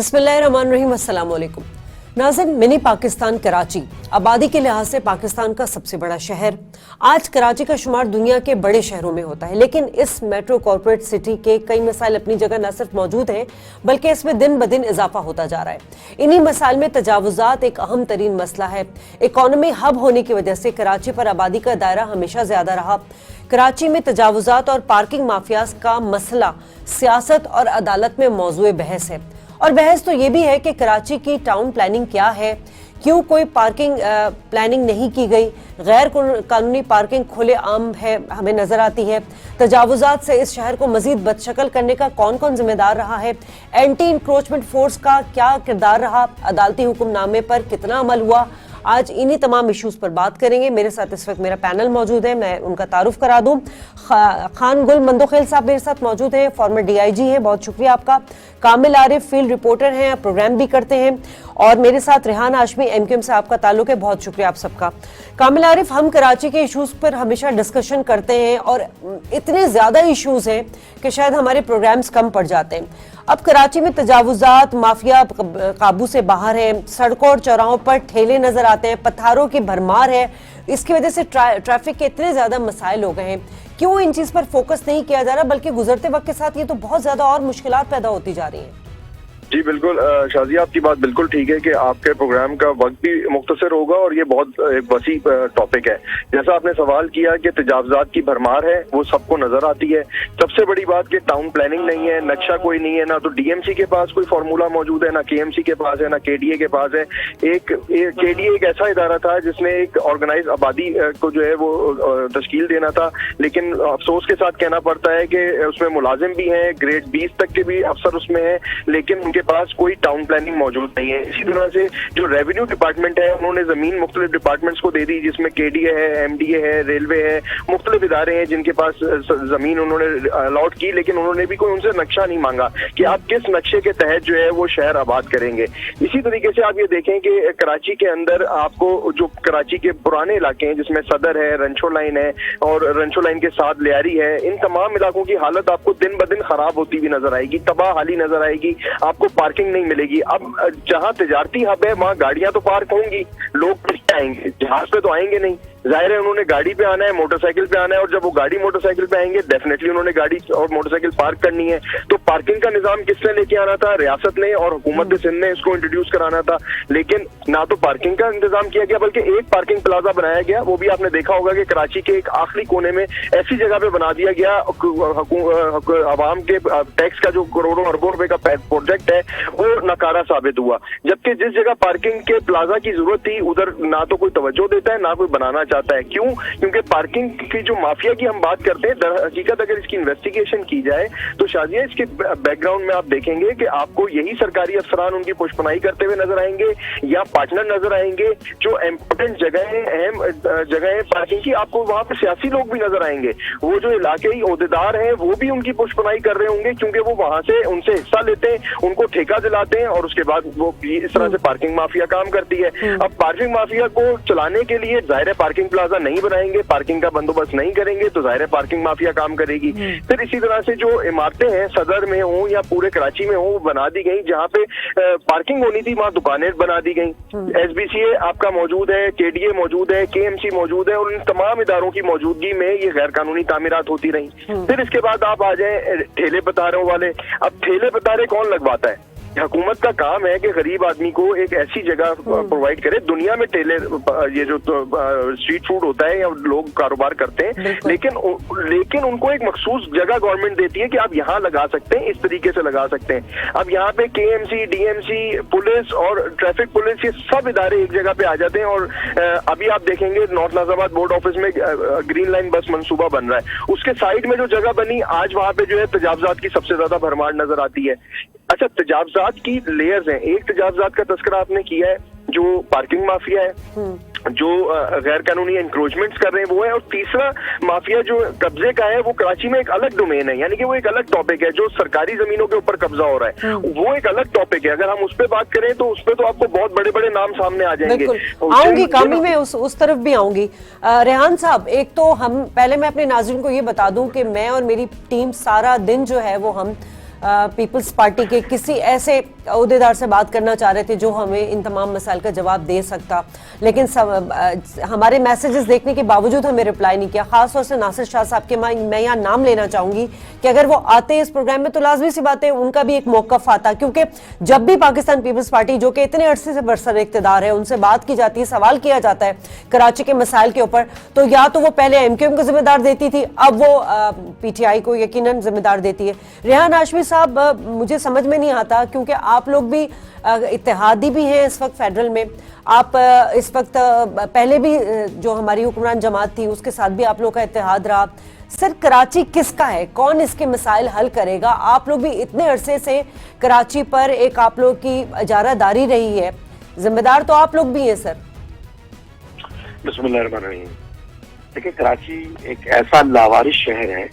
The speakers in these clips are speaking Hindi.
बिस्मिल्लाहिर्रहमानिर्रहीम, अस्सलाम वालेकुम। नाज़रीन, मिनी पाकिस्तान कराची आबादी के लिहाज से पाकिस्तान का सबसे बड़ा शहर। आज कराची का शुमार दुनिया के बड़े शहरों में होता है, लेकिन इस मेट्रो कॉर्पोरेट सिटी के कई मसाइल अपनी जगह न सिर्फ मौजूद हैं बल्कि इसमें दिन ब दिन इजाफा होता जा रहा है। इन्हीं मसाइल में तजावुजात एक अहम तरीन मसला है। इकॉनमी हब होने की वजह से कराची पर आबादी का दायरा हमेशा ज्यादा रहा। कराची में तजावुजात और पार्किंग माफियाज का मसला सियासत और अदालत में मौजूए बहस है। और बहस तो ये भी है कि कराची की टाउन प्लानिंग क्या है, क्यों कोई पार्किंग प्लानिंग नहीं की गई, गैर कानूनी पार्किंग खुले आम है हमें नजर आती है। तजावुजात से इस शहर को मजीद बदशकल करने का कौन कौन जिम्मेदार रहा है, एंटी इंक्रोचमेंट फोर्स का क्या किरदार रहा, अदालती हुक्मनामे पर कितना अमल हुआ। आज इन्हीं तमाम इश्यूज पर बात करेंगे। मेरे साथ इस वक्त मेरा पैनल मौजूद है, मैं उनका तारुफ करा दूं। खान गुल मंदोखेल साहब मेरे साथ मौजूद हैं, फॉर्मर DIG हैं, बहुत शुक्रिया आपका। कामिल आरिफ फील्ड रिपोर्टर हैं, प्रोग्राम भी करते हैं। और मेरे साथ रेहान हाशमी MQM से आपका ताल्लुक है, बहुत शुक्रिया आप सबका। कामिल आरिफ, हम कराची के इश्यूज पर हमेशा डिस्कशन करते हैं और इतने ज्यादा इश्यूज हैं कि शायद हमारे प्रोग्राम्स कम पड़ जाते हैं। अब कराची में तजावुजात माफिया काबू से बाहर है, सड़कों और चौराहों पर ठेले नजर आते हैं, पत्थरों की भरमार है। इसकी वजह से ट्रैफिक के इतने ज्यादा मसाइल हो गए हैं। क्यों इन चीज पर फोकस नहीं किया जा रहा, बल्कि गुजरते वक्त के साथ ये तो बहुत ज्यादा और मुश्किलात पैदा होती जा रही हैं। जी बिल्कुल शाजिया, आपकी बात बिल्कुल ठीक है कि आपके प्रोग्राम का वक्त भी मुख्तसर होगा और ये बहुत एक वसी टॉपिक है। जैसा आपने सवाल किया कि तजावुजात की भरमार है, वो सबको नजर आती है। सबसे बड़ी बात कि टाउन प्लानिंग नहीं है, नक्शा कोई नहीं है, ना तो DMC के पास कोई फार्मूला मौजूद है, ना KMC के पास है, ना KDA के पास है। KDA एक ऐसा इदारा था जिसने एक ऑर्गेनाइज आबादी को जो है वो तश्कील देना था, लेकिन अफसोस के साथ कहना पड़ता है कि उसमें मुलाजिम भी हैं, ग्रेड 20 तक के भी अफसर उसमें हैं, लेकिन उनके पास कोई टाउन प्लानिंग मौजूद नहीं है। इसी तरह से जो रेवेन्यू डिपार्टमेंट है, उन्होंने जमीन मुख्तलिफ डिपार्टमेंट्स को दे दी, जिसमें KDA है, MDA है, रेलवे है, मुख्तलिफ इदारे हैं जिनके पास जमीन उन्होंने अलॉट की, लेकिन उन्होंने भी कोई उनसे नक्शा नहीं मांगा कि आप किस नक्शे के तहत जो है वो शहर आबाद करेंगे। इसी तरीके से आप ये देखें कि कराची के अंदर आपको जो कराची के पुराने इलाके हैं जिसमें सदर है, रंचो लाइन है और रंचो लाइन के साथ लियारी है, इन तमाम इलाकों की हालत आपको दिन ब दिन खराब होती हुई नजर आएगी, तबाह हाली नजर आएगी, आपको पार्किंग नहीं मिलेगी। अब जहां तिजारती हब है वहां गाड़ियां तो पार्क होंगी, लोग आएंगे, जहाज पे तो आएंगे नहीं। जाहिर है उन्होंने गाड़ी पे आना है, मोटरसाइकिल पे आना है, और जब वो गाड़ी मोटरसाइकिल पे आएंगे डेफिनेटली उन्होंने गाड़ी और मोटरसाइकिल पार्क करनी है। तो पार्किंग का निजाम किसने लेके आना था? रियासत ने और हुकूमत सिंध ने इसको इंट्रोड्यूस कराना था, लेकिन ना तो पार्किंग का इंतजाम किया गया बल्कि एक पार्किंग प्लाजा बनाया गया। वो भी आपने देखा होगा कि कराची के एक आखिरी कोने में ऐसी जगह पे बना दिया गया, आवाम के टैक्स का जो करोड़ों अरबों रुपए का प्रोजेक्ट है वो नकारा साबित हुआ। जबकि जिस जगह पार्किंग के प्लाजा की जरूरत थी उधर ना तो कोई तवज्जो देता है, ना कोई बनाना चाहता है। क्यों? क्योंकि पार्किंग की जो माफिया की हम बात करते हैं, दर हकीकत अगर इसकी इन्वेस्टिगेशन की जाए तो शाजिया इसके बैकग्राउंड में आप देखेंगे कि आपको यही सरकारी अफसरान उनकी पुष्पनाई करते हुए नजर आएंगे या पार्टनर नजर आएंगे। जो इम्पोर्टेंट जगह है, अहम जगह है पार्किंग की, आपको वहां पर सियासी लोग भी नजर आएंगे। वो जो इलाके ओहदेदार हैं वो भी उनकी पुष्पनाई कर रहे होंगे, क्योंकि वो वहां से उनसे हिस्सा लेते हैं, उनको ठेका दिलाते हैं और उसके बाद वो इस तरह से पार्किंग माफिया काम करती है। अब पार्किंग माफिया को चलाने के लिए जाहिर है पार्किंग प्लाजा नहीं बनाएंगे, पार्किंग का बंदोबस्त नहीं करेंगे तो जाहिर है पार्किंग माफिया काम करेगी। फिर इसी तरह से जो इमारतें हैं सदर में हो या पूरे कराची में हो वो बना दी गई, जहाँ पे पार्किंग होनी थी वहां दुकानें बना दी गई। SBCA आपका मौजूद है, KDA मौजूद है, KMC मौजूद है, और इन तमाम इदारों की मौजूदगी में ये गैर कानूनी तामीरात होती रही। फिर इसके बाद आप आ जाए ठेले पतारों वाले। अब ठेले पतारे कौन लगवाता है? हुकूमत का काम है कि गरीब आदमी को एक ऐसी जगह प्रोवाइड करे। दुनिया में ठेले, ये जो स्ट्रीट फूड होता है या लोग कारोबार करते हैं, लेकिन उनको एक मखसूस जगह गवर्नमेंट देती है कि आप यहाँ लगा सकते हैं, इस तरीके से लगा सकते हैं। अब यहाँ पे KMC, DMC, पुलिस और ट्रैफिक पुलिस, ये सब इदारे एक जगह पे आ जाते हैं। और अभी आप देखेंगे नॉर्थ नाजिराबाद बोर्ड ऑफिस में ग्रीन लाइन बस मंसूबा बन रहा है, उसके साइड में जो जगह बनी आज वहां पे जो है तजावुजात की सबसे ज्यादा भरमार नजर आती है। अच्छा, तजावुजात की लेयर्स हैं। एक तजावुजात का तस्करा आपने किया है जो पार्किंग माफिया है, जो गैर कानूनी एनक्रोचमेंट्स कर रहे हैं वो है, और तीसरा माफिया जो कब्जे का है वो कराची में एक अलग डोमेन है, यानी कि वो एक अलग टॉपिक है। जो सरकारी जमीनों के ऊपर कब्जा हो रहा है वो एक अलग टॉपिक है। अगर हम उस पर बात करें तो उस पर तो आपको बहुत बड़े बड़े नाम सामने आ जाएंगे। आऊंगी कामिल, में उस तरफ भी आऊंगी। रेहान साहब, एक तो हम पहले मैं अपने नाज़रीन को ये बता दूं कि मैं और मेरी टीम सारा दिन जो है वो हम पीपल्स पार्टी के किसी ऐसे अहदेदार से बात करना चाह रहे थे जो हमें इन तमाम मसाइल का जवाब दे सकता, लेकिन हमारे मैसेजेस देखने के बावजूद हमें रिप्लाई नहीं किया। खासतौर से नासिर शाह साहब के मैं यहाँ नाम लेना चाहूंगी कि अगर वो आते इस प्रोग्राम में तो लाजमी सी बात है उनका भी एक मौकफ आता, क्योंकि जब भी पाकिस्तान पीपल्स पार्टी जो कि इतने अरसे से बरसर इख्तिदार है उनसे बात की जाती है, सवाल किया जाता है कराची के मसाइल के ऊपर, तो या तो वो पहले एमक्यूएम को जिम्मेदार देती थी, अब वो पीटीआई को यकीनन जिम्मेदार देती है। रेहान हाशमी साहब, मुझे समझ में नहीं आता क्योंकि आप लोग भी इत्तेहादी भी हैं इस वक्त फेडरल में, आप इस वक्त पहले भी जो हमारी हुक्मरान जमात थी उसके साथ भी आप लोग का इत्तेहाद रहा। सर, कराची किसका है? कौन इसके मसाइल हल करेगा? आप लोग भी इतने अरसे से कराची पर एक आप लोग की इजारादारी रही है, जिम्मेदार तो आप लोग भी हैं सर। बिस्मिल्लाहिर्रहमानिर्रहीम। देखिए, कराची एक ऐसा लावारिस शहर है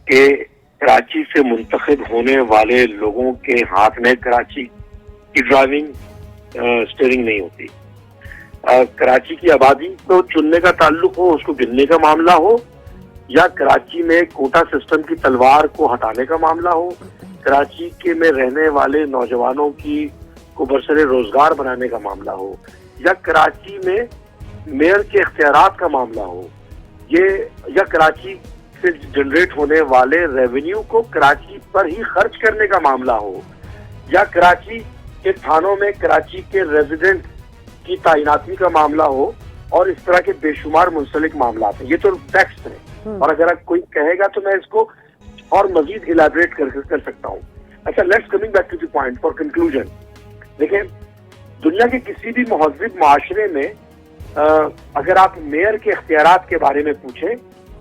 कि कराची से मुंतखब होने वाले लोगों के हाथ में कराची की ड्राइविंग स्टीयरिंग नहीं होती। कराची की आबादी को चुनने का ताल्लुक हो, उसको गिनने का मामला हो, या कराची में कोटा सिस्टम की तलवार को हटाने का मामला हो, कराची के में रहने वाले नौजवानों की को बरसरे रोजगार बनाने का मामला हो, या कराची में मेयर के इख्तियारात का मामला हो, ये या कराची से जनरेट होने वाले रेवेन्यू को कराची पर ही खर्च करने का मामला हो, या कराची के थानों में कराची के रेजिडेंट की तैनाती का मामला हो, और इस तरह के बेशुमार मुंसलिक मामला हैं। ये तो फैक्ट्स हैं, और अगर कोई कहेगा तो मैं इसको और मजीद इलाबरेट कर सकता हूँ। अच्छा, let's coming back to the point for conclusion. देखिए, दुनिया के किसी भी महज़िब माशरे में अगर आप मेयर के इख्तियारात के बारे में पूछें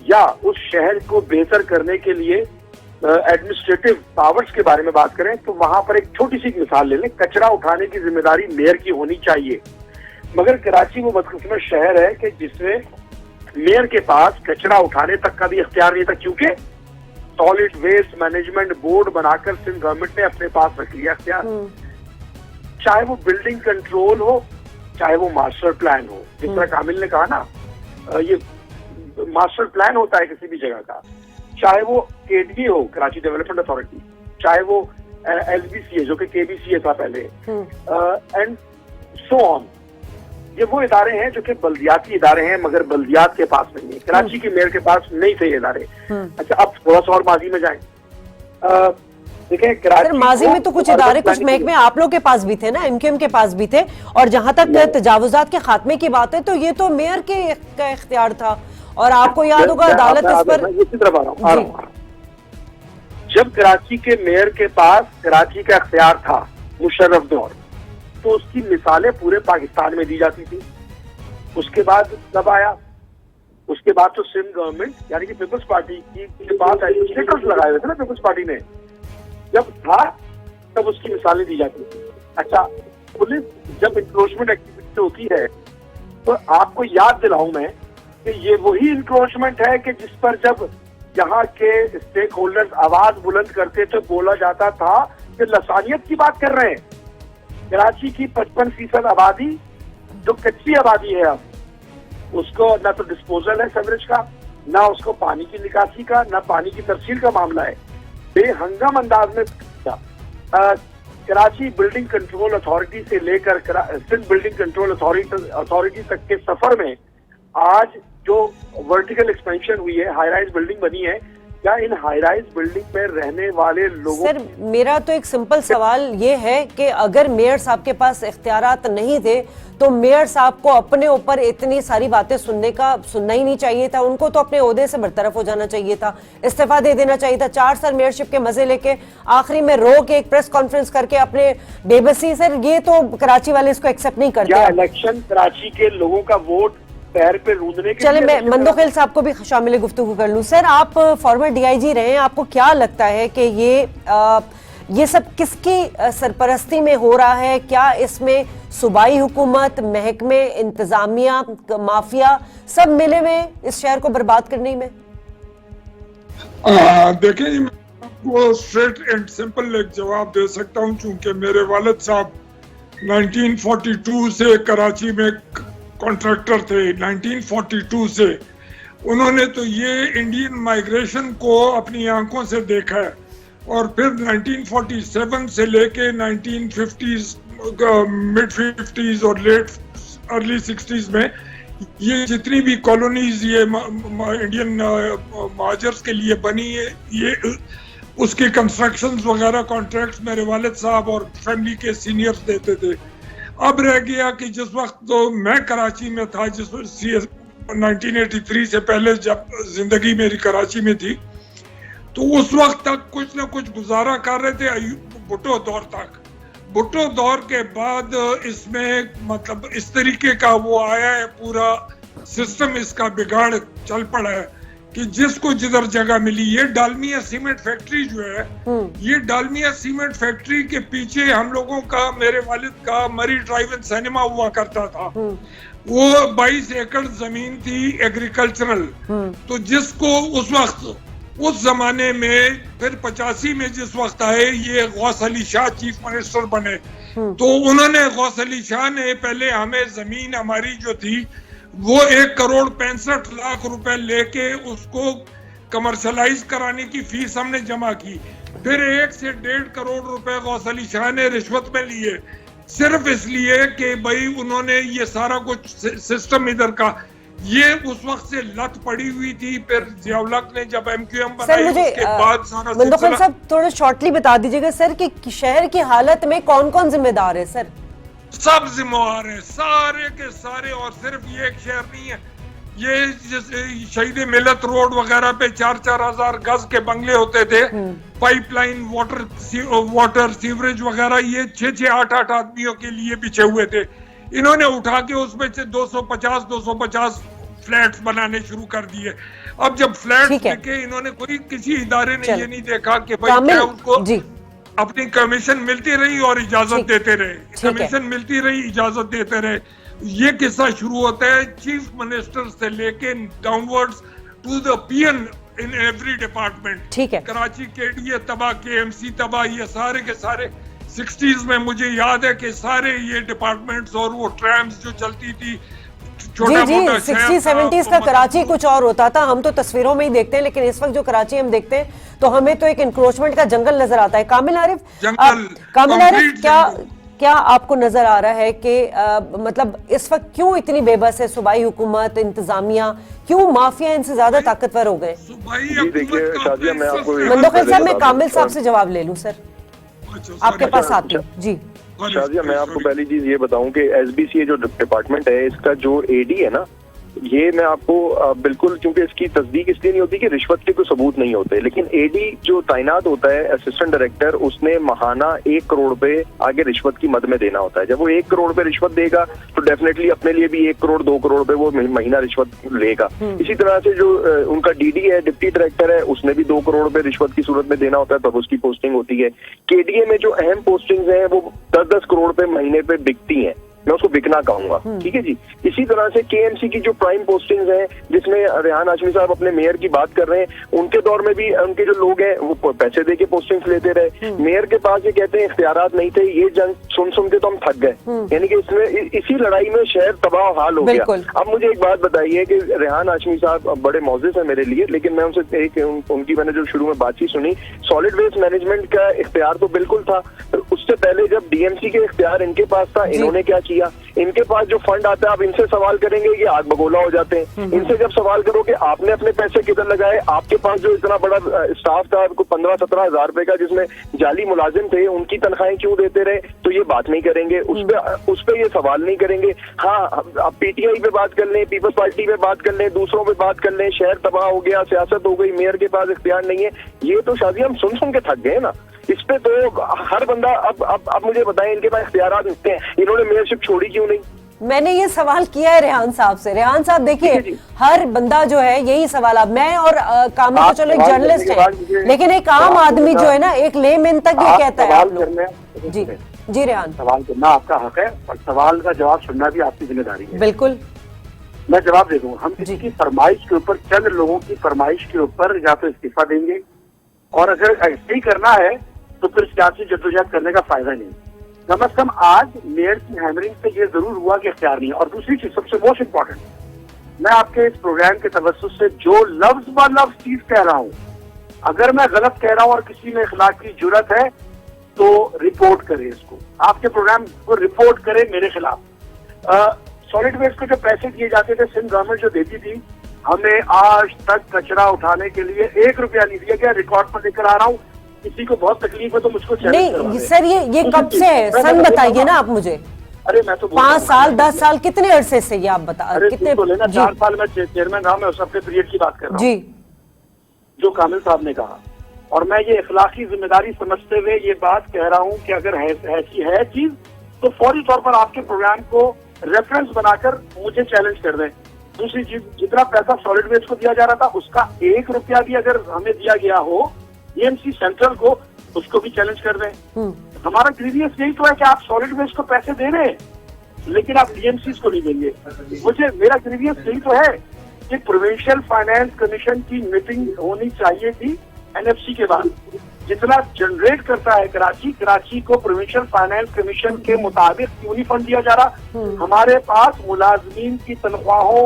या उस शहर को बेहतर करने के लिए एडमिनिस्ट्रेटिव पावर्स के बारे में बात करें, तो वहां पर एक छोटी सी मिसाल ले लें, कचरा उठाने की जिम्मेदारी मेयर की होनी चाहिए। मगर कराची वो बदकिस्मत शहर है कि जिसमें मेयर के पास कचरा उठाने तक का भी इख्तियार नहीं था, क्योंकि सॉलिड वेस्ट मैनेजमेंट बोर्ड बनाकर सिंध गवर्नमेंट ने अपने पास रख लिया इख्तियार। चाहे वो बिल्डिंग कंट्रोल हो, चाहे वो मास्टर प्लान हो, जिस तरह कामिल ने कहा ना, ये मास्टर प्लान होता है किसी भी जगह का, चाहे वो केडबी हो, कराची डेवलपमेंट अथॉरिटी, चाहे वो एलबीसी है जो कि केबीसी था पहले, एंड सो ऑन। ये वो इदारे हैं जो कि बल्दियाती इदारे हैं, मगर बल्दियात के पास नहीं है। कराची के मेयर के पास नहीं थे ये इदारे। अच्छा, अब थोड़ा सा और माजी में जाएं। देखें, कराची माजी में तो कुछ इदारे, कुछ महकमे आप लोग के पास भी थे ना, एमक्यूएम के पास भी थे, और जहां तक तजावुजात के खात्मे की बात है तो ये तो मेयर के इख्तियार था, और आपको याद होगा अदालत इस पर। इसी तरफ आ रहा हूं। जब कराची के मेयर के पास कराची का इख्तियार था मुशर्रफ दौर, तो उसकी मिसालें पूरे पाकिस्तान में दी जाती थी। उसके बाद कब आया? उसके बाद तो सिंध गवर्नमेंट यानी कि पीपल्स पार्टी की बात आई, स्टेटस लगाए हुए थे ना पीपल्स पार्टी ने, जब था तब उसकी मिसालें दी जाती थी। अच्छा, पुलिस जब इंक्रोचमेंट एक्टिविटी होती है तो आपको याद दिलाऊं मैं कि ये वही इंक्रोचमेंट है कि जिस पर जब यहाँ के स्टेक होल्डर्स आवाज बुलंद करते तो बोला जाता था कि लसानियत की बात कर रहे हैं। कराची की 55% आबादी जो कच्ची आबादी है, अब उसको न तो डिस्पोजल है सीवरेज का, ना उसको पानी की निकासी का, ना पानी की तरसील का मामला है। बेहंगम अंदाज में कराची बिल्डिंग कंट्रोल अथॉरिटी से लेकर सिंध बिल्डिंग कंट्रोल अथॉरिटी तक के सफर में आज जो वर्टिकल एक्सपेंशन हुई है, हाई राइज बिल्डिंग बनी है, क्या इन हाई राइज बिल्डिंग में रहने वाले लोगों। सर, मेरा तो एक सिंपल सवाल ये है कि अगर मेयर साहब के पास इख्तियारात नहीं थे तो मेयर साहब को अपने ऊपर इतनी सारी बातें सुनना ही नहीं चाहिए था, उनको तो अपने ओहदे से बरतरफ हो जाना चाहिए था, इस्तीफा दे देना चाहिए था। 4 साल मेयरशिप के मजे लेके आखिरी में रो के एक प्रेस कॉन्फ्रेंस करके अपने बेबसी। सर, ये तो कराची वाले इसको एक्सेप्ट नहीं करते। इलेक्शन कराची के लोगों का वोट पैर पे रूंधने के। चले, मैं मंदोखिल साहब को भी शामिल गुफ्तगू कर लूं। सर, आप फॉर्मर डीआईजी रहे हैं, आपको क्या लगता है कि ये सब किसकी सरपरस्ती में हो रहा है? क्या इसमें सूबाई हुकूमत, महकमे, इंतजामिया, माफिया सब मिले हुए इस शहर को बर्बाद करने में? देखिए, वो स्ट्रेट एंड सिंपल एक जवाब दे सकता हूं, चूंकि मेरे वालिद साहब 1942 से कराची में कॉन्ट्रैक्टर थे। 1942 से उन्होंने तो ये इंडियन माइग्रेशन को अपनी आंखों से देखा है। और फिर 1947 से लेके 1950s, मिड 50s और लेट अर्ली 60s में ये जितनी भी कॉलोनीज ये इंडियन महाजर्स के लिए बनी है, ये उसके कंस्ट्रक्शंस वगैरह कॉन्ट्रैक्ट्स मेरे वालिद साहब और फैमिली के सीनियर्स देते थे। अब रह गया कि जिस वक्त तो मैं कराची में था, जिस 1983 से पहले जब जिंदगी मेरी कराची में थी, तो उस वक्त तक कुछ ना कुछ गुजारा कर रहे थे भुट्टो दौर तक। भुट्टो दौर के बाद इसमें मतलब इस तरीके का वो आया है, पूरा सिस्टम इसका बिगाड़ चल पड़ा है कि जिसको जिधर जगह मिली। ये डालमिया सीमेंट फैक्ट्री जो है, ये डालमिया सीमेंट फैक्ट्री के पीछे हम लोगों का, मेरे वालिद का मरी ड्राइव इन सिनेमा हुआ करता था। वो 22 एकड़ जमीन थी एग्रीकल्चरल। तो जिसको उस वक्त, उस जमाने में, फिर 85 में जिस वक्त आए ये गौस अली शाह चीफ मिनिस्टर बने, तो उन्होंने, गौस अली शाह ने पहले हमें जमीन हमारी जो थी वो 1,65,00,000 रुपए लेके उसको कमर्शलाइज कराने की फीस हमने जमा की। फिर 1 से 1.5 करोड़ रुपए गौस अली शाह ने रिश्वत में लिए, सिर्फ इसलिए कि भाई उन्होंने ये सारा कुछ सिस्टम इधर का, ये उस वक्त से लत पड़ी हुई थी। फिर जियाउल ने जब MQM बनाई उसके बाद सारा मुंदखिल साहब थोड़ा शॉर्टली बता दीजिएगा सर कि शहर की हालत में कौन कौन जिम्मेदार है सर? सब जिम्मेवार है, सारे के सारे। और सिर्फ ये एक शहर नहीं है, ये जैसे शहीद मिलत रोड वगैरह पे 4-4 हजार गज के बंगले होते थे, पाइपलाइन, वाटर सीवरेज वगैरह, ये 6-8 आदमियों के लिए बिछे हुए थे। इन्होंने उठा के उसमें से 250 फ्लैट्स बनाने शुरू कर दिए। अब जब फ्लैट्स देखे इन्होंने, कोई किसी इदारे ने ये नहीं देखा कि भाई क्या उनको अपनी कमीशन मिलती रही और इजाजत देते रहे, कमीशन मिलती रही, इजाजत देते रहे। ये किस्सा शुरू होता है चीफ मिनिस्टर से लेके downwards to the PN in every department. Karachi KDA तबाह, KMC तबाह, ये सारे के सारे 60s में मुझे याद है कि सारे ये डिपार्टमेंट्स और वो ट्रैम्स जो चलती थी, छोटा मोटा 60-70s का कराची कुछ और होता था। हम तो तस्वीरों में ही देखते हैं, लेकिन इस वक्त जो कराची हम देखते हैं तो हमें तो एक इंक्रोचमेंट का जंगल नजर आता है। कामिल आरिफ, क्या आपको नजर आ रहा है कि मतलब इस वक्त क्यों इतनी बेबस है सूबाई हुकूमत, इंतजामिया, क्यों माफिया इनसे ज्यादा ताकतवर हो गए? मुंदखिल साहब, मैं कामिल साहब से जवाब ले लूं सर, आपके पास आती हूँ जी। शाजिया, मैं आपको पहली चीज ये बताऊं कि SBCA जो डिपार्टमेंट है, इसका जो AD है ना, ये मैं आपको बिल्कुल, क्योंकि इसकी तस्दीक इसलिए नहीं होती कि रिश्वत के कोई सबूत नहीं होते, लेकिन AD जो तैनात होता है, असिस्टेंट डायरेक्टर, उसने माहाना 1 करोड़ रुपए आगे रिश्वत की मद में देना होता है। जब वो 1 करोड़ रुपए रिश्वत देगा तो डेफिनेटली अपने लिए भी 1 करोड़ 2 करोड़ रुपए वो महीना रिश्वत लेगा। इसी तरह से जो उनका DD है, डिप्टी डायरेक्टर है, उसने भी 2 करोड़ रुपए रिश्वत की सूरत में देना होता है, तब उसकी पोस्टिंग होती है। KDA में जो अहम पोस्टिंग है वो 10-10 करोड़ रुपए महीने पे बिकती है, मैं उसको बिकना कहूंगा, ठीक है जी। इसी तरह से KMC की जो प्राइम पोस्टिंग्स हैं, जिसमें रेहान हाशमी साहब अपने मेयर की बात कर रहे हैं, उनके दौर में भी उनके जो लोग हैं वो पैसे देके पोस्टिंग्स लेते रहे। मेयर के पास ये कहते हैं इख्तियारात नहीं थे। ये जंग सुन के तो हम थक गए, यानी कि इसमें इसी लड़ाई में शहर तबाह हाल हो गया। अब मुझे एक बात बताइए कि रेहान हाशमी साहब बड़े मौजिज है मेरे लिए, लेकिन मैं उनसे उनकी मैंने जो शुरू में बातचीत सुनी, सॉलिड वेस्ट मैनेजमेंट का इख्तियार तो बिल्कुल था। उससे पहले जब DMC के इख्तियार इनके पास था, इन्होंने क्या किया? इनके पास जो फंड आता है, आप इनसे सवाल करेंगे ये आग बगोला हो जाते हैं। इनसे जब सवाल करोगे आपने अपने पैसे किधर लगाए, आपके पास जो इतना बड़ा स्टाफ था, 15-17 हजार रुपए का, जिसमें जाली मुलाजिम थे, उनकी तनख्वाहें क्यों देते रहे, तो ये बात नहीं करेंगे, उस पे ये सवाल नहीं करेंगे। हाँ, आप PTI पे बात कर लें, पीपल्स पार्टी पे बात कर लें, दूसरों पे बात कर लें, शहर तबाह हो गया, सियासत हो गई, मेयर के पास इख्तियार नहीं है, ये तो शादी हम सुन के थक गए ना। इस पे तो हर बंदा अब मुझे बताएं, इनके पास इख्तियारात नहीं हैं, इन्होंने मेयरशिप छोड़ी क्यों नहीं? मैंने ये सवाल किया है रेहान साहब से। रेहान साहब देखिए, हर बंदा जो है यही सवाल, अब मैं और कामिल तो चलो एक जर्नलिस्ट है, लेकिन एक आम आदमी जो है ना, एक लेमैन तक ये कहता है। आप लोग जी रेहान, सवाल करना आपका हक है और सवाल का जवाब सुनना भी आपकी जिम्मेदारी है। बिल्कुल, मैं जवाब दे दूंगा। हम किसी की फरमाइश के ऊपर, चंद लोगों की फरमाइश के ऊपर या तो इस्तीफा देंगे, और अगर ऐसे ही करना है तो फिर सियासी जद्दोजहद करने का फायदा नहीं। कम अज कम आज मेयर की हैमरिंग से ये जरूर हुआ कि इख्तियार नहीं है। और दूसरी चीज, सबसे मोस्ट इम्पोर्टेंट, मैं आपके इस प्रोग्राम के तवज्जुह से जो लफ्ज ब लफ्ज चीज कह रहा हूँ अगर मैं गलत कह रहा हूं और किसी में इखलाकी जुर्रत है तो रिपोर्ट करे इसको, आपके प्रोग्राम को रिपोर्ट करे मेरे खिलाफ। सॉलिड वेस्ट को जो पैसे दिए जाते थे, सिंध गवर्नमेंट जो देती थी, हमें आज तक कचरा उठाने के लिए 1 रुपया नहीं दिया गया। रिकॉर्ड पर लेकर आ रहा हूँ, किसी को बहुत तकलीफ है तो मुझको नहीं सर, ये कब से है, सन बताइए ना आप मुझे। अरे मैं तो 5 साल 10 साल कितने अरसे से ये आप बता, कितने तो लेना 4 साल में चेयरमैन रहा, मैं उस सबके पीरियड की बात कर रहा हूँ जी, जो कामिल साहब ने कहा। और मैं ये इखलाकी जिम्मेदारी समझते हुए ये बात कह रहा हूँ कि अगर ऐसी है चीज तो फौरी तौर पर आपके प्रोग्राम को रेफरेंस बनाकर मुझे चैलेंज कर दें। दूसरी चीज, जितना पैसा सॉलिड वेस्ट को दिया जा रहा था उसका 1 रुपया भी अगर हमें दिया गया हो डीएमसी सेंट्रल को, उसको भी चैलेंज कर दें। हमारा ग्रीवियस यही तो है कि आप सॉलिड वेस्ट को पैसे दे रहे हैं लेकिन आप डीएमसी को नहीं देंगे। मेरा ग्रीवियस यही तो है कि प्रोविंशियल फाइनेंस कमीशन की मीटिंग होनी चाहिए थी एनएफसी के बाद। जितना जनरेट करता है कराची को प्रोविंशियल फाइनेंस कमीशन के मुताबिक क्यों नहीं फंड दिया जा रहा? हमारे पास मुलाजमीन की तनख्वाहों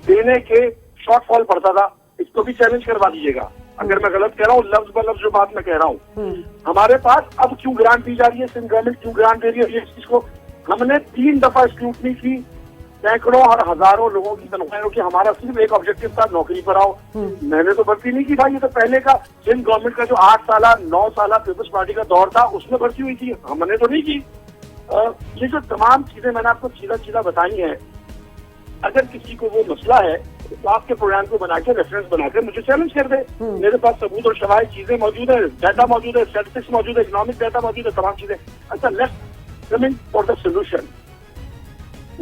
देने के शॉर्टफॉल पड़ता था, इसको भी चैलेंज करवा दीजिएगा अगर मैं गलत कह रहा हूँ। लफ्ज ब लफ्ज जो बात मैं कह रहा हूँ, हमारे पास अब क्यों ग्रांट दी जा रही है, सिंध गवर्नमेंट क्यों ग्रांट दे रही है इस चीज को? हमने 3 दफा स्क्रूटनी की, सैकड़ों और हजारों लोगों की तनख्वाहों की, हमारा सिर्फ एक ऑब्जेक्टिव था, नौकरी पर आओ। मैंने तो भर्ती नहीं की था, ये तो पहले का सिंध गवर्नमेंट का जो 8 साल 9 साल पीपल्स पार्टी का दौर था उसमें भर्ती हुई थी, हमने तो नहीं की। ये जो तमाम चीजें मैंने आपको सीधा बताई हैं, अगर किसी को वो मसला है तो आपके प्रोग्राम को बना के रेफरेंस बनाकर मुझे चैलेंज कर दे। मेरे पास सबूत और शवाहिद चीजें मौजूद है, डाटा मौजूद है, स्टैटिस्टिक्स मौजूद है, इकोनॉमिक डाटा मौजूद है, तमाम चीजें। अच्छा, let's coming for the solution.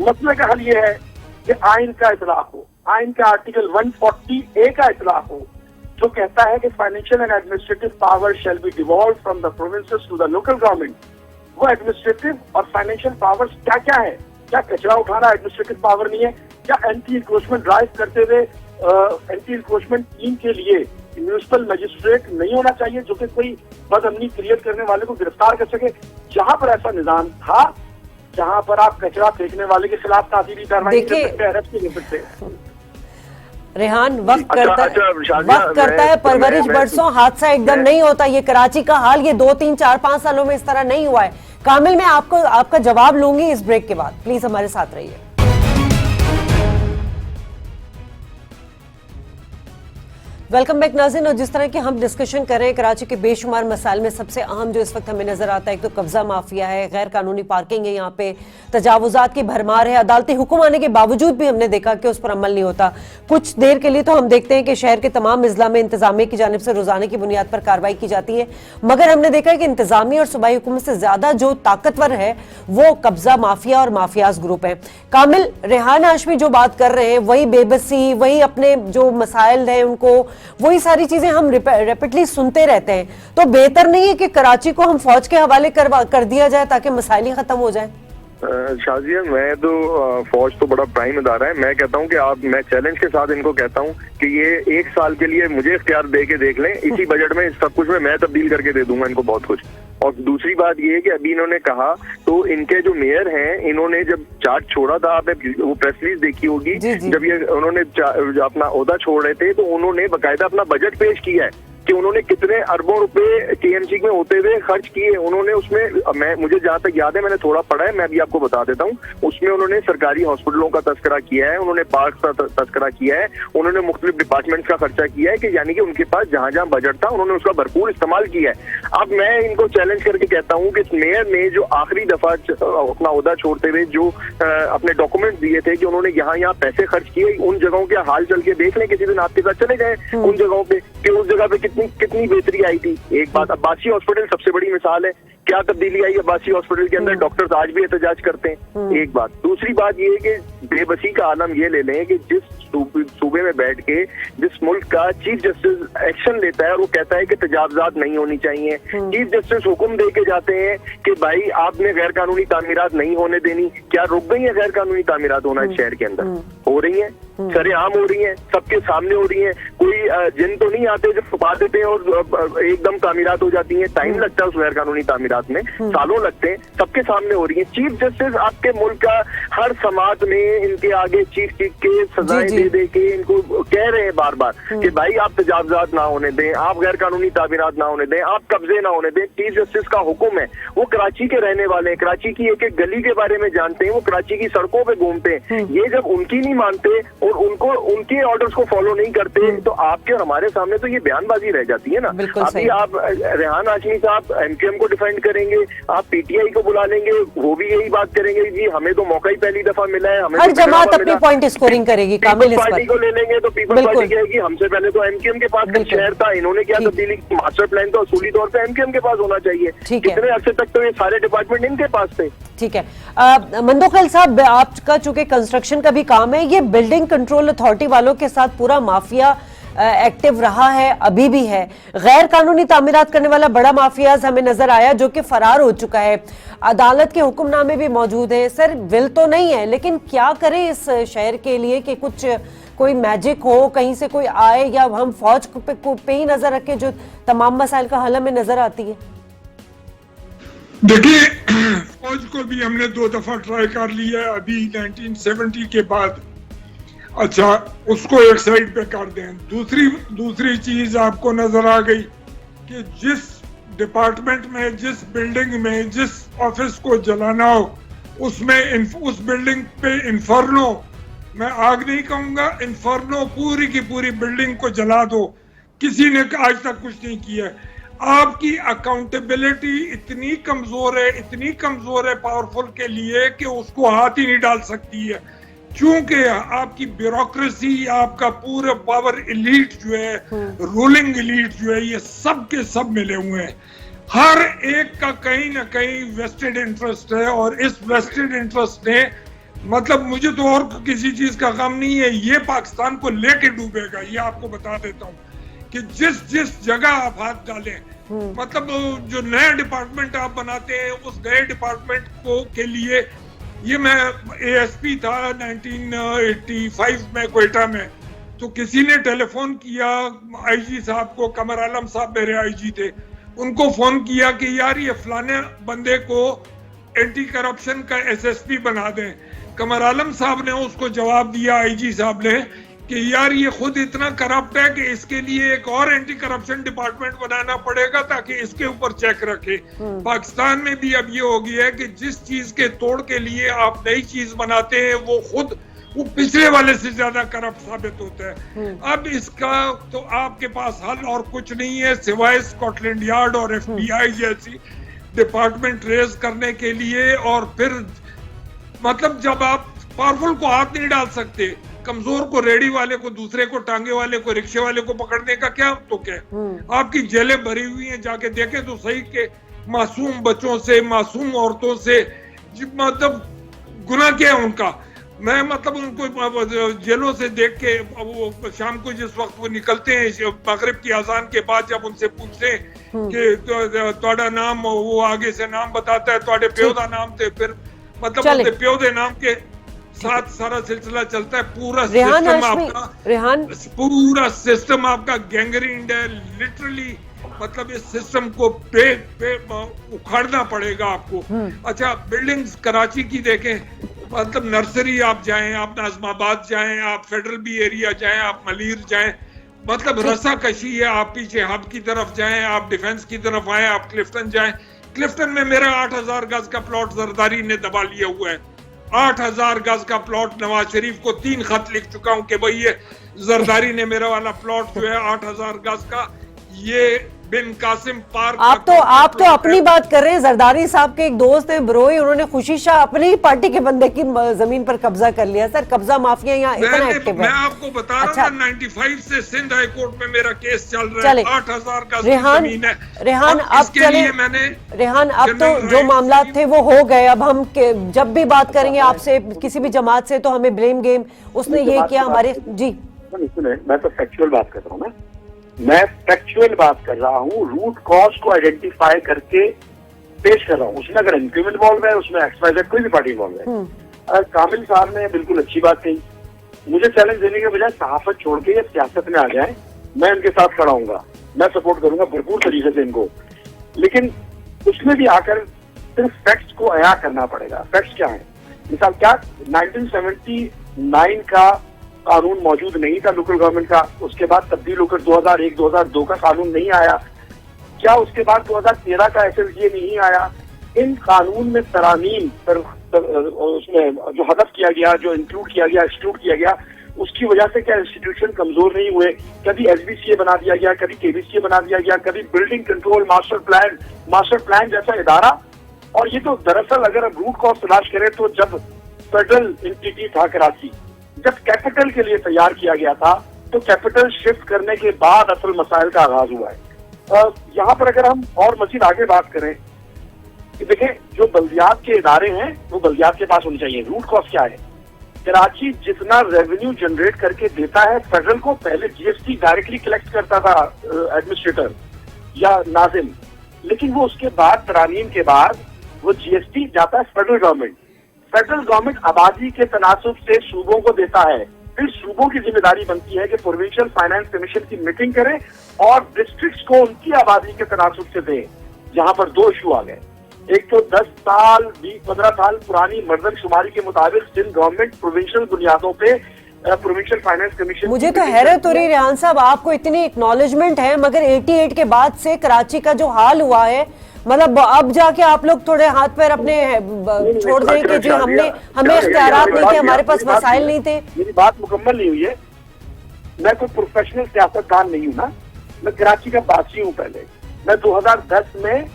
मसले का हल ये है कि आइन का इतलाक हो, आइन का आर्टिकल 140A का इतलाक हो जो कहता है कि financial and administrative power shall be devolve from the provinces to the local government. वो एडमिनिस्ट्रेटिव और फाइनेंशियल पावर्स क्या क्या है? क्या कचरा उठाना एडमिनिस्ट्रेटिव पावर नहीं है? क्या एंटी इंक्रोचमेंट ड्राइव करते हुए एंटी इंक्रोचमेंट टीम के लिए म्यूनिसिपल मजिस्ट्रेट नहीं होना चाहिए जो कि कोई बदअमनी क्रिएट करने वाले को गिरफ्तार कर सके? जहां पर ऐसा निजाम था, जहां पर आप कचरा फेंकने वाले के खिलाफ ताज़ीरी कार्रवाई कर सकते हैं, अरेस्ट नहीं कर सकते। रेहान, वक्त करता है परवरिश बरसों, हादसा एकदम नहीं होता। ये कराची का हाल ये 2 3 4 5 सालों में इस तरह नहीं हुआ है। कामिल, मैं आपका जवाब लूंगी इस ब्रेक के बाद, प्लीज हमारे साथ रहिए। वेलकम बैक नाज़रीन। और जिस तरह की हम डिस्कशन कर रहे हैं कराची के बेशुमार मसाइल में सबसे अहम जो इस वक्त हमें नजर आता है, एक तो कब्जा माफिया है, गैर कानूनी पार्किंग है, यहाँ पे तजावुजात की भरमार है। अदालती हुक्म आने के बावजूद भी हमने देखा कि उस पर अमल नहीं होता। कुछ देर के लिए तो हम देखते हैं कि शहर के तमाम अजला में इंतजामिया की जानिब से रोजाना की बुनियाद पर कार्रवाई की जाती है, मगर हमने देखा है कि इंतजामिया और सूबाई हुकूमत से ज्यादा जो ताकतवर है वो कब्जा माफिया और माफियाज ग्रुप है। कामिल, रेहान हाशमी जो बात कर रहे हैं वही बेबसी, वही अपने जो मसाइल हैं उनको, वही सारी चीजें हम रेपिडली सुनते रहते हैं। तो बेहतर नहीं है कि कराची को हम फौज के हवाले कर दिया जाए ताकि मसाइल ही खत्म हो जाए? शाजिया, मैं तो फौज तो बड़ा प्राइम इदारा है। मैं कहता हूं कि मैं चैलेंज के साथ इनको कहता हूं कि ये 1 साल के लिए मुझे इख्तियार दे के देख लें, इसी बजट में सब कुछ में मैं तब्दील करके दे दूंगा इनको बहुत कुछ। और दूसरी बात ये है कि अभी इन्होंने कहा, तो इनके जो मेयर हैं, इन्होंने जब चार्ज छोड़ा था, आपने वो प्रेस रिलीज देखी होगी, जब ये उन्होंने अपना ओहदा छोड़ रहे थे तो उन्होंने बाकायदा अपना बजट पेश किया है कि उन्होंने कितने अरबों रुपए केएमसी में होते हुए खर्च किए। उन्होंने उसमें मुझे जहां तक याद है, मैंने थोड़ा पढ़ा है, मैं भी आपको बता देता हूं, उसमें उन्होंने सरकारी हॉस्पिटलों का तस्करा किया है, उन्होंने पार्क का तस्करा किया है, उन्होंने मुख्तलिफ डिपार्टमेंट्स का खर्चा किया है कि यानी कि उनके पास जहां जहां बजट था उन्होंने उसका भरपूर इस्तेमाल किया है। अब मैं इनको चैलेंज करके कहता हूं कि मेयर ने जो आखिरी दफा अपना ओहदा छोड़ते हुए जो अपने डॉक्यूमेंट दिए थे कि उन्होंने यहाँ पैसे खर्च किए, उन जगहों के हाल चल के देख लें, किसी दिन आपके साथ चले गए उन जगहों पे कि उस जगह पे कितनी बेहतरी आई थी। एक बात, अब्बासी हॉस्पिटल सबसे बड़ी मिसाल है, क्या तब्दीली आई अब्बासी हॉस्पिटल के अंदर, डॉक्टर्स आज भी एहतजाज करते हैं। एक बात। दूसरी बात ये है कि बेबसी का आलम ये ले लें कि जिस सूबे में बैठ के जिस मुल्क का चीफ जस्टिस एक्शन लेता है और वो कहता है कि तजावजात नहीं होनी चाहिए, चीफ जस्टिस हुक्म दे के जाते हैं कि भाई आपने गैर कानूनी तामीरात नहीं होने देनी, क्या रुक गई है गैर कानूनी तामीरात होना इस शहर के अंदर? हो रही है, सरेआम हो रही है, सबके सामने हो रही है। कोई जिन तो नहीं आते जो छुपा देते हैं और एकदम तामीरात हो जाती है, टाइम लगता है उस गैर कानूनी तामीरात कागजात में, सालों लगते हैं, सबके सामने हो रही है। चीफ जस्टिस आपके मुल्क का हर समाज में इनके आगे चीख के सजाएं दे दे के इनको कह रहे हैं बार बार कि भाई आप तजावजात ना होने दें, आप गैर कानूनी ताबीरात ना होने दें, आप कब्जे ना होने दें। चीफ जस्टिस का हुक्म है, वो कराची के रहने वाले हैं, कराची की एक एक गली के बारे में जानते हैं, वो कराची की सड़कों पे घूमते हैं। ये जब उनकी नहीं मानते और उनको उनके ऑर्डर्स को फॉलो नहीं करते तो आपके और हमारे सामने तो ये बयानबाजी रह जाती है ना। अभी आप रेहान हाशमी साहब एमक्यूएम को डिफेंड करेंगे, आप पीटीआई को बुला लेंगे, वो भी यही बात करेंगे जी हमें तो मौका ही पहली दफा मिला है, हमें हर जमात अपनी पॉइंट स्कोरिंग करेगी। कामिल इस पार्टी को ले लेंगे तो पीपल्स पार्टी कहेगी हमसे पहले तो एमक्यूएम के पास शहर था, इन्होंने क्या तब्दीली, मास्टर प्लान तो असूली तौर पे एमक्यूएम के पास होना चाहिए। कितने अर्से तक तो ये सारे डिपार्टमेंट इनके पास थे। ठीक है, मंदोखल साहब आपका चूंकि कंस्ट्रक्शन का भी काम है, ये बिल्डिंग कंट्रोल अथॉरिटी वालों के साथ पूरा माफिया एक्टिव रहा है, अभी भी है। गैर कानूनी तामीरात करने वाला बड़ा माफियाज हमें नजर आया जो कि फरार हो चुका है, अदालत के हुक्मनामे भी मौजूद हैं। सर विल तो नहीं है, लेकिन क्या करें इस शहर के लिए कि कुछ कोई मैजिक हो, कहीं से कोई आए, या हम फौज पे ही नजर रखें जो तमाम मसाइल का हल में नजर आती है? देखिए, फौज को भी हमने 2 दफा ट्राई कर लिया है अभी 1970 के बाद। अच्छा, उसको एक साइड पे कर दें। दूसरी चीज आपको नजर आ गई कि जिस डिपार्टमेंट में, जिस बिल्डिंग में, जिस ऑफिस को जलाना हो उसमें उस बिल्डिंग पे इन्फर्नो, मैं आग नहीं कहूंगा, इन्फर्नो, पूरी की पूरी बिल्डिंग को जला दो। किसी ने आज तक कुछ नहीं किया। आपकी अकाउंटेबिलिटी इतनी कमजोर है, इतनी कमजोर है पावरफुल के लिए कि उसको हाथ ही नहीं डाल सकती है, क्योंकि आपकी ब्यूरोक्रेसी, आपका पूरा पावर एलीट जो है, रूलिंग एलीट जो है, ये सब के सब मिले हुए हैं। हर एक का कहीं ना कहीं वेस्टेड इंटरेस्ट है और इस वेस्टेड इंटरेस्ट ने, मतलब मुझे तो और किसी चीज का गम नहीं है, ये पाकिस्तान को लेके डूबेगा। ये आपको बता देता हूँ कि जिस जगह आप हाथ डालें, मतलब जो नया डिपार्टमेंट आप बनाते हैं उस नए डिपार्टमेंट को के लिए, ये मैं एएसपी था 1985 में क्वेटा में, तो किसी ने टेलीफोन किया आईजी साहब को, कमर आलम साहब मेरे आईजी थे, उनको फोन किया कि यार ये फलाने बंदे को एंटी करप्शन का एसएसपी बना दें। कमर आलम साहब ने उसको जवाब दिया आईजी साहब ने कि यार ये खुद इतना करप्ट है कि इसके लिए एक और एंटी करप्शन डिपार्टमेंट बनाना पड़ेगा ताकि इसके ऊपर चेक रखे। पाकिस्तान में भी अब ये हो गया है कि जिस चीज के तोड़ के लिए आप नई चीज बनाते हैं वो पिछले वाले से ज्यादा करप्ट साबित होता है। अब इसका तो आपके पास हल और कुछ नहीं है सिवाय स्कॉटलैंड यार्ड और एफबीआई जैसी डिपार्टमेंट रेज करने के लिए। और फिर मतलब जब आप पावरफुल को हाथ नहीं डाल सकते, कमजोर को, रेडी वाले को, दूसरे को, टांगे वाले को, रिक्शे वाले को पकड़ने का क्या तो क्या? आपकी जेलें भरी हुई हैं, जाके देखें तो सही के मासूम बच्चों से, मासूम औरतों से, मतलब गुनाह क्या है उनका। मैं मतलब उनको जेलों से देख के वो शाम को जिस वक्त वो निकलते हैं मगरिब की अजान के बाद, जब उनसे पूछते हैं कि तुम्हारा नाम, वो आगे से नाम बताता है, तुम्हारे प्यो का नाम थे, फिर मतलब प्यो के नाम के साथ सारा सिलसिला चलता है। पूरा सिस्टम आपका गैंगरीन्ड है लिटरली। मतलब इस सिस्टम को पे उखाड़ना पड़ेगा आपको। अच्छा, बिल्डिंग्स कराची की देखें, मतलब नर्सरी आप जाएं, आप नाजमाबाद जाएं, आप फेडरल बी एरिया जाएं, आप मलीर जाएं, मतलब रसा कशी है। आप पीछे हब की तरफ जाएं, आप डिफेंस की तरफ आए, आप क्लिफ्टन जाएं। क्लिफ्टन में मेरा 8000 गज का प्लॉट जरदारी ने दबा लिया हुआ है। 8000 गज का प्लॉट, नवाज शरीफ को 3 खत लिख चुका हूं कि भाई ये जरदारी ने मेरा वाला प्लॉट जो है 8000 गज का, ये बिन कासिम पार्क। आप तो अपनी बात कर रहे हैं। जरदारी साहब के एक दोस्त हैं बरोई, उन्होंने खुशी शाह अपनी पार्टी के बंदे की जमीन पर कब्जा कर लिया। सर कब्जा माफिया यहाँ इतना एक्टिव है। मैं आपको बता रहा था 95 से सिंध हाई कोर्ट में मेरा केस चल रहा है। 8000 का जमीन है। रेहान अब चले, रेहान अब तो जो मामला थे वो हो गए। अब हम जब भी बात करेंगे आपसे किसी भी जमात से तो हमें ब्लेम गेम, उसने ये किया हमारे। जी सुने, मैं तो फैक्चुअल बात कर रहा हूँ। मैं फैक्चुअल बात कर रहा हूँ, रूट कॉज को आइडेंटिफाई करके पेश कर रहा हूँ। उसमें अगर एमक्यूएम इन्वॉल्व है, उसमें एक्सवाइजेड कोई भी पार्टी इन्वॉल्व है। कामिल साहब ने बिल्कुल अच्छी बात कही। मुझे चैलेंज देने के बजाय सहाफत छोड़ के ये सियासत में आ जाए, मैं इनके साथ खड़ा हूँगा, मैं सपोर्ट करूंगा भरपूर तरीके से इनको। लेकिन उसमें भी आकर सिर्फ फैक्ट्स को अया करना पड़ेगा। फैक्ट्स क्या है? मिसाल क्या 1979 का कानून मौजूद नहीं था लोकल गवर्नमेंट का, उसके बाद तब्दील होकर 2001-2002 का कानून नहीं आया क्या? उसके बाद 2013 का SLDA नहीं आया? इन कानून में तरामीम उसमें जो हदफ किया गया, जो इंक्लूड किया गया, एक्सक्लूड किया गया, उसकी वजह से क्या इंस्टीट्यूशन कमजोर नहीं हुए? कभी SBCA बना दिया गया, कभी KBCA बना दिया गया, कभी बिल्डिंग कंट्रोल मास्टर प्लान जैसा इदारा। और ये तो दरअसल अगर हम रूट कॉज तलाश करें तो जब फेडरल एंटिटी था कराची, जब कैपिटल के लिए तैयार किया गया था, तो कैपिटल शिफ्ट करने के बाद असल मसाइल का आगाज हुआ है। यहाँ पर अगर हम और मजीद आगे बात करें कि देखें जो बल्दियात के इदारे हैं वो बल्दियात के पास होनी चाहिए। रूट कॉज क्या है? कराची जितना रेवेन्यू जनरेट करके देता है फेडरल को, पहले GST डायरेक्टली कलेक्ट करता था एडमिनिस्ट्रेटर या नाजिम, लेकिन वो उसके बाद तरामीम के बाद वो GST जाता है फेडरल गवर्नमेंट। फेडरल गवर्नमेंट आबादी के तनासुब से सूबों को देता है, फिर सूबों की जिम्मेदारी बनती है कि प्रोविंशियल फाइनेंस कमीशन की मीटिंग करें और डिस्ट्रिक्ट्स को उनकी आबादी के तनासुब से दें। जहां पर दो इशू आ गए, एक तो 10 साल 20-15 साल पुरानी मर्दमशुमारी के मुताबिक सिंध गवर्नमेंट प्रोविंशियल बुनियादों पे प्रोविंशियल फाइनेंस कमीशन। मुझे तो हैरत हो रही है रेहान साहब, आपको इतनी एक्नॉलेजमेंट है मगर 88 के बाद से कराची का जो हाल हुआ है, मतलब अब जाके आप लोग थोड़े हाथ पैर अपने छोड़ दें कि जी हमें इख्तियारात नहीं थे, हमारे पास वसाइल नहीं थे। मेरी बात मुकम्मल नहीं हुई है। मैं कोई प्रोफेशनल सियासतदान नहीं हूँ ना, मैं कराची का बासी हूँ। पहले मैं 2010 में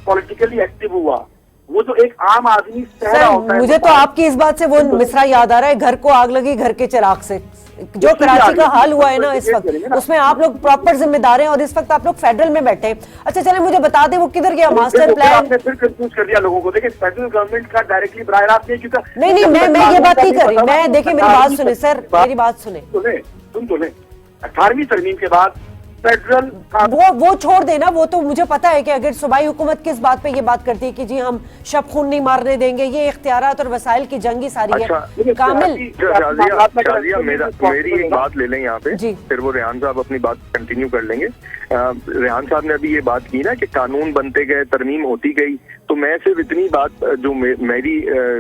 पॉलिटिकली एक्टिव हुआ। वो जो एक आम आदमी सहरा होता है, मुझे तो आपकी इस बात से वो मिसरा याद आ रहा है, घर को आग लगी घर के चिराग से। जो कराची का हाल हुआ है ना इस वक्त, उसमें आप लोग प्रॉपर जिम्मेदार हैं और इस वक्त आप लोग फेडरल में बैठे हैं। अच्छा चले मुझे बता दें वो किधर गया मास्टर प्लान? आपने फिर कंफ्यूज कर दिया लोगों को। देखिए फेडरल गवर्नमेंट का डायरेक्टली बराह रास्त नहीं, मैं ये बात नहीं कर रही। मैं देखिए मेरी बात सुने सर, मेरी बात सुने। सुन तो ले 18वीं तरमीम के बाद फेडरल वो छोड़ देना। वो तो मुझे पता है कि अगर सूबाई हुकूमत किस बात पे ये बात करती है कि जी हम शब खून नहीं मारने देंगे, ये इख्तियारात और वसाइल की जंगी सारी है। कामिल शाजिया मेरी एक बात ले लें यहाँ पे, फिर वो रेहान साहब अपनी बात कंटिन्यू कर लेंगे। रेहान साहब ने अभी ये बात की ना कि कानून बनते गए, तरमीम होती गई, तो मैं सिर्फ इतनी बात जो मेरी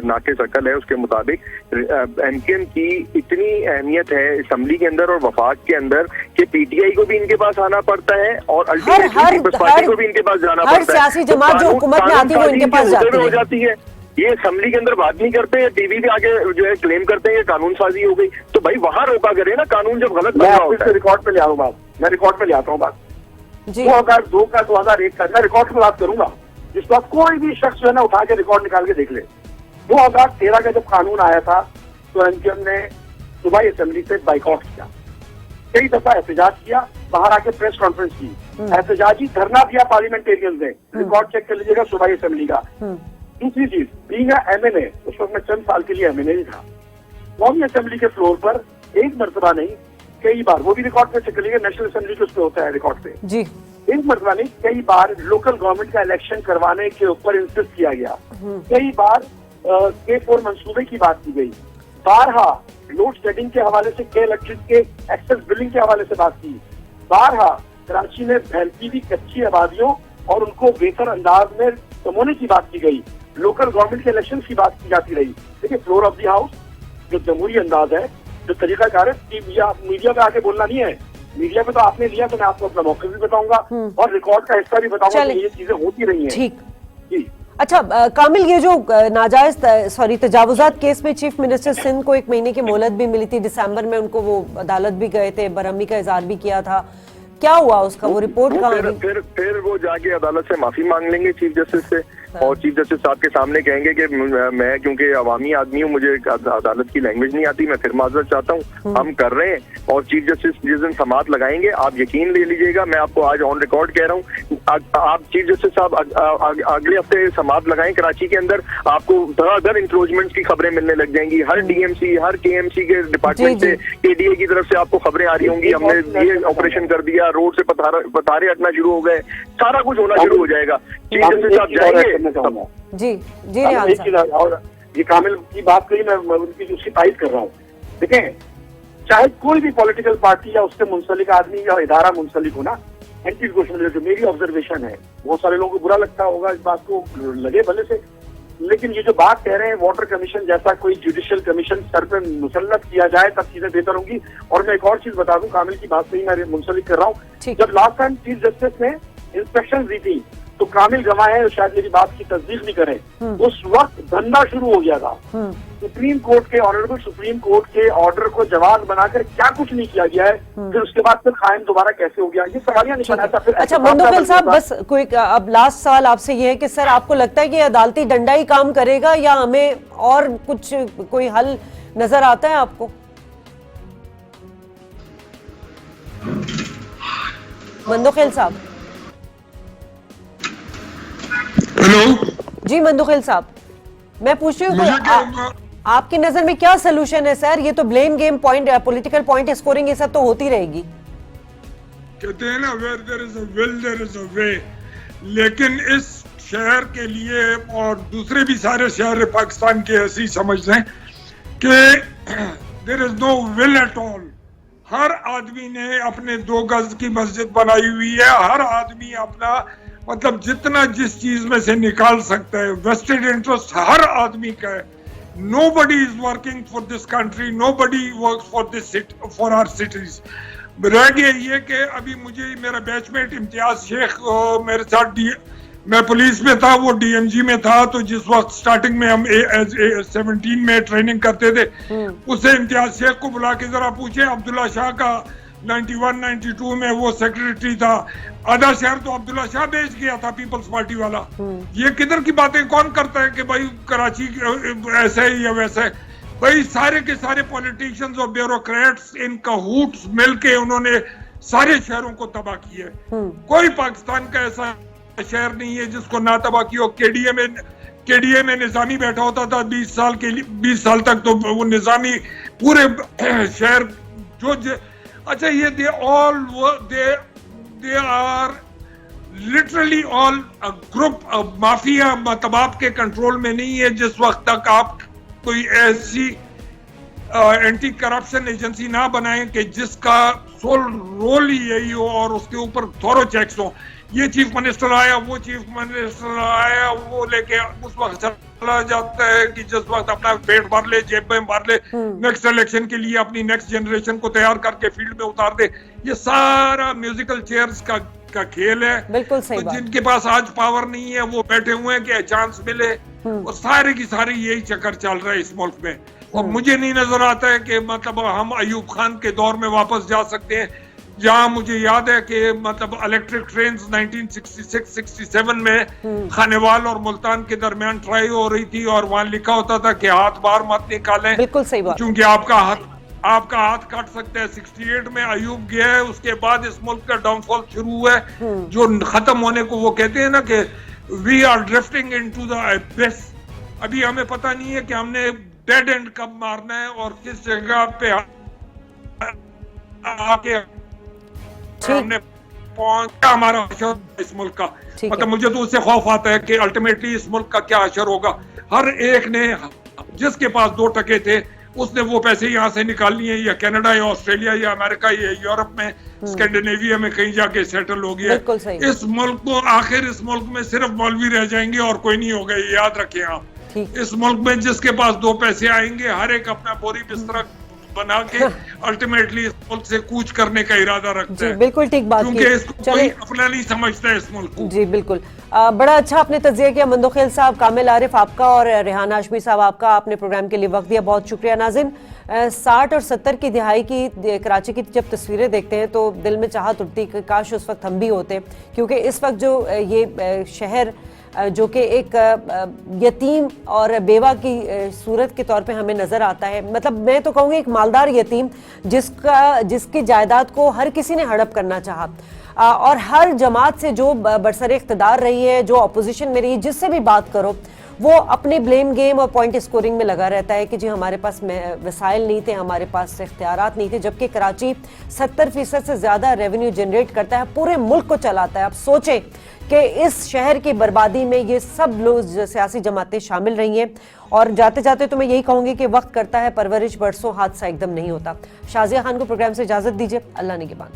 नाके शकल है उसके मुताबिक MKM की इतनी अहमियत है असम्बली के अंदर और वफाक के अंदर कि PTI को भी इनके पास आना पड़ता है और अल्टीमेटली पीपल्स पार्टी को भी इनके पास जाना पड़ता है। सियासी जमात जो हुकूमत में आती है वो इनके पास जाती है। ये असम्बली के अंदर बात नहीं करते हैं, टीवी पे आके जो है क्लेम करते हैं कानून साजी हो गई। तो भाई वहां रोका करे ना कानून जब गलत बन रहा होता है। रिकॉर्ड पे ले आऊँ बात, मैं रिकॉर्ड पे ले आता हूँ बात 2002 का 2001 का, मैं रिकॉर्ड की बात करूंगा जिस बात कोई भी शख्स जो है ना उठा के रिकॉर्ड निकाल के देख ले। 2013 का जब कानून आया था तो MKM ने सूबाई असेंबली से बाइकआउट किया, कई दफा एहतजाज किया, बाहर आके प्रेस कॉन्फ्रेंस की, एहतजाजी धरना दिया पार्लियामेंटेरियन ने। रिकॉर्ड चेक कर लीजिएगा सूबाई असेंबली का। दूसरी चीज बीइंग MNA, उस वक्त मैं चंद साल के लिए MNA ही था, कौमी असेंबली के फ्लोर पर एक मरतबा नहीं कई बार, वो भी रिकॉर्ड पे चेक कर लीजिएगा, नेशनल असेंबली के उस पर होता है रिकॉर्ड पे जी, एक मरतबा नहीं कई बार लोकल गवर्नमेंट का इलेक्शन करवाने के ऊपर इंसिस्ट किया गया। कई बार K4 मंसूबे की बात की गई, बारहा लोड शेडिंग के हवाले से, के इलेक्ट्रिक के एक्सेस बिलिंग के हवाले से बात की, बारहा कराची में फैलती हुई कच्ची आबादियों और उनको बेहतर अंदाज में समोने की बात की गई, लोकल गवर्नमेंट के इलेक्शन की बात की जाती रही। देखिए फ्लोर ऑफ द हाउस जो जमहूरी अंदाज है, जो तरीकाकार है, मीडिया पे आके बोलना नहीं है। मीडिया पे तो आपने लिया तो मैं आपको अपना मौका भी बताऊंगा और रिकॉर्ड का हिस्सा भी बताऊंगा कि ये चीजें होती रही हैं। ठीक जी। अच्छा कामिल, ये जो नाजायज तजावुजात केस में चीफ मिनिस्टर सिंध को 1 महीने की मोहलत भी मिली थी, दिसंबर में उनको वो अदालत भी गए थे, बरहमी का इजहार भी किया था, क्या हुआ उसका? वो रिपोर्ट कहाँ गई? फिर वो जाके अदालत से माफी मांग लेंगे चीफ जस्टिस से और चीफ जस्टिस साहब के सामने कहेंगे कि मैं क्योंकि अवामी आदमी हूँ, मुझे अदालत की लैंग्वेज नहीं आती, मैं फिर माजरत चाहता हूँ। हम कर रहे हैं और चीफ जस्टिस जिस दिन समात लगाएंगे आप यकीन ले लीजिएगा, मैं आपको आज ऑन रिकॉर्ड कह रहा हूँ, आप चीफ जस्टिस साहब अगले हफ्ते समात लगाएं कराची के अंदर, आपको धड़ाधड़ इंक्रोचमेंट की खबरें मिलने लग जाएंगी। हर DMC हर KMC के डिपार्टमेंट से, KDA की तरफ से आपको खबरें आ रही होंगी, हमने ये ऑपरेशन कर दिया, रोड से पतारे हटना शुरू हो गए, सारा कुछ होना शुरू हो जाएगा। चीफ जस्टिस साहब जाएंगे जी जी। और ये कामिल की बात कही, मैं उनकी उसकी तारीफ कर रहा हूँ। देखें चाहे कोई भी पॉलिटिकल पार्टी या उससे मुंसलिक आदमी या इदारा मुंसलिक हो ना, एंट्रीज घोषणा देते। मेरी ऑब्जर्वेशन है, बहुत सारे लोगों को बुरा लगता होगा इस बात को, लगे भले से, लेकिन ये जो बात कह रहे हैं वाटर कमीशन जैसा कोई जुडिशियल कमीशन सर पे मुसल्लत किया जाए तब चीजें बेहतर होंगी। और मैं एक और चीज बता दूं, कामिल की बात से ही मैं मुंसलिक कर रहा हूँ, जब लास्ट टाइम चीफ जस्टिस ने इंस्पेक्शन दी थी तो कामिल गवाह है, शायद मेरी बात की तस्दीक नहीं करें, उस वक्त धंधा शुरू हो गया था। सुप्रीम कोर्ट के, ऑनरेबल सुप्रीम कोर्ट के ऑर्डर को जवाब बनाकर क्या कुछ नहीं किया गया है, फिर उसके बाद फिर कायम दोबारा कैसे हो गया, ये सवालिया निशान आता। फिर अच्छा मंदोखिल साहब, बस कोई अब लास्ट सवाल आपसे ये है कि सर आपको लगता है कि अदालती डंडा ही काम करेगा या हमें और कुछ कोई हल नजर आता है आपको? मंदोखिल साहब। हेलो जी मंदोखिल साहब, मैं पूछ रही हूँ आपकी नजर में क्या सोल्यूशन है सर? ये तो blame game, point, political point scoring, ये सब तो होती रहेगी। कहते हैं ना, where there is a will there is a way. लेकिन इस शहर के लिए और दूसरे भी सारे शहर पाकिस्तान के ऐसे ही समझ लें कि there is no will at all. हर आदमी ने अपने 2 गज की मस्जिद बनाई हुई है, हर आदमी अपना मतलब जितना जिस चीज में से निकाल सकता है, वेस्टेड इंटरेस्ट हर आदमी का है। Nobody is working for this country, nobody works for this city, for our cities. रह गया ये कि अभी मुझे मेरा बैचमेट इम्तियाज शेख मेरे साथ मैं पुलिस में था, वो डीएमजी में था, तो जिस वक्त स्टार्टिंग में हम 17 में ट्रेनिंग करते थे, उसे इम्तियाज शेख को बुला के जरा पूछे, अब्दुल्ला शाह का 91-92 में वो सेक्रेटरी था, आधा शहर तो अब्दुल्ला शाह बेच गया था, पीपल्स पार्टी वाला। ये किधर की बातें कौन करता है कि भाई कराची ऐसा है या वैसा है? भाई सारे के सारे पॉलिटिशियंस और ब्यूरोक्रेट्स इन कहूट्स मिलके उन्होंने सारे शहरों को तबाह किया है। कोई पाकिस्तान का ऐसा शहर नहीं है जिसको ना तबाह किया हो। केडीए में निजामी बैठा होता था 20 साल तक, तो वो निजामी पूरे शहर जो अच्छा ये they are literally all a group of mafia, मतलब आपके कंट्रोल में नहीं है। जिस वक्त तक आप कोई ऐसी एंटी करप्शन एजेंसी ना बनाएं कि जिसका सोल रोल ही यही हो और उसके ऊपर थोरो चेक्स हो। ये चीफ मिनिस्टर आया, वो चीफ मिनिस्टर आया, वो लेके उस वक्त चला जाता है कि जिस वक्त अपना पेट भर ले, जेब में भर ले, नेक्स्ट इलेक्शन के लिए अपनी नेक्स्ट जनरेशन को तैयार करके फील्ड में उतार दे। ये सारा म्यूजिकल चेयर्स का खेल है। बिल्कुल सही तो बात। जिनके पास आज पावर नहीं है वो बैठे हुए हैं कि चांस मिले, और सारे की सारी यही चक्कर चल रहा है इस मुल्क में। और मुझे नहीं नजर आता है कि मतलब हम अयूब खान के दौर में वापस जा सकते हैं, जहां मुझे याद है कि मतलब इलेक्ट्रिक ट्रेन 1966-67 में खानेवाल और मुल्तान के दरमियान ट्राई हो रही थी, और वहां लिखा होता था कि हाथ बाहर मत निकालें, बिल्कुल सही बात, क्योंकि आपका हाथ काट सकते हैं। 68 में अयूब गया है, उसके बाद इस मुल्क का डाउनफॉल शुरू हुआ है, जो खत्म होने को वो कहते हैं ना कि we are drifting into the abyss. अभी हमें पता नहीं है कि हमने डेड एंड कब मारना है और किस जगह पे आके हमने पहुंचा हमारा अशर इस मुल्क का। मतलब मुझे तो उससे खौफ आता है कि अल्टीमेटली इस मुल्क का क्या अशर होगा। हर एक ने, जिसके पास 2 टके थे, उसने वो पैसे यहाँ से निकाल लिए, या कनाडा या ऑस्ट्रेलिया या अमेरिका या यूरोप में, स्कैंडिनेविया में कहीं जाके सेटल हो गया। इस मुल्क को आखिर इस मुल्क में सिर्फ मौलवी रह जाएंगे और कोई नहीं होगा, ये याद रखें आप। इस मुल्क में जिसके पास 2 पैसे आएंगे, हर एक अपना बोरी बिस्तरा बना के अल्टीमेटली इस मुल्क से कूच करने का इरादा रखता है। बिल्कुल ठीक बात, क्योंकि इसको कोई अपना नहीं समझता है इस मुल्क को। जी बिल्कुल। बड़ा अच्छा आपने तज्जिया किया मंदोखिल साहब, कामिल आरिफ आपका और रेहान हाशमी साहब आपका, आपने प्रोग्राम के लिए वक्त दिया, बहुत शुक्रिया। नाज़रीन, 60 और 70 की दिहाई की कराची की जब तस्वीरें देखते हैं तो दिल में चाहत उठती कि काश उस वक्त हम भी होते, क्योंकि इस वक्त जो ये शहर जो कि एक यतीम और बेवा की सूरत के तौर पे हमें नज़र आता है, मतलब मैं तो कहूँगी एक मालदार यतीम जिसकी जायदाद को हर किसी ने हड़प करना चाहा, और हर जमात से जो बरसरे इख्तिदार रही है, जो अपोजिशन में रही, जिससे भी बात करो वो अपने ब्लेम गेम और पॉइंट स्कोरिंग में लगा रहता है कि जी हमारे पास वसाइल नहीं थे, हमारे पास इख्तियारात नहीं थे, जबकि कराची 70% से ज़्यादा रेवेन्यू जनरेट करता है, पूरे मुल्क को चलाता है। आप सोचें कि इस शहर की बर्बादी में ये सब लोग सियासी जमातें शामिल रही हैं। और जाते जाते तो मैं यही कहूँगी कि वक्त करता है परवरिश, बरसों हादसा एकदम नहीं होता। शाजिया खान को प्रोग्राम से इजाज़त दीजिए, अल्लाह निगहबान।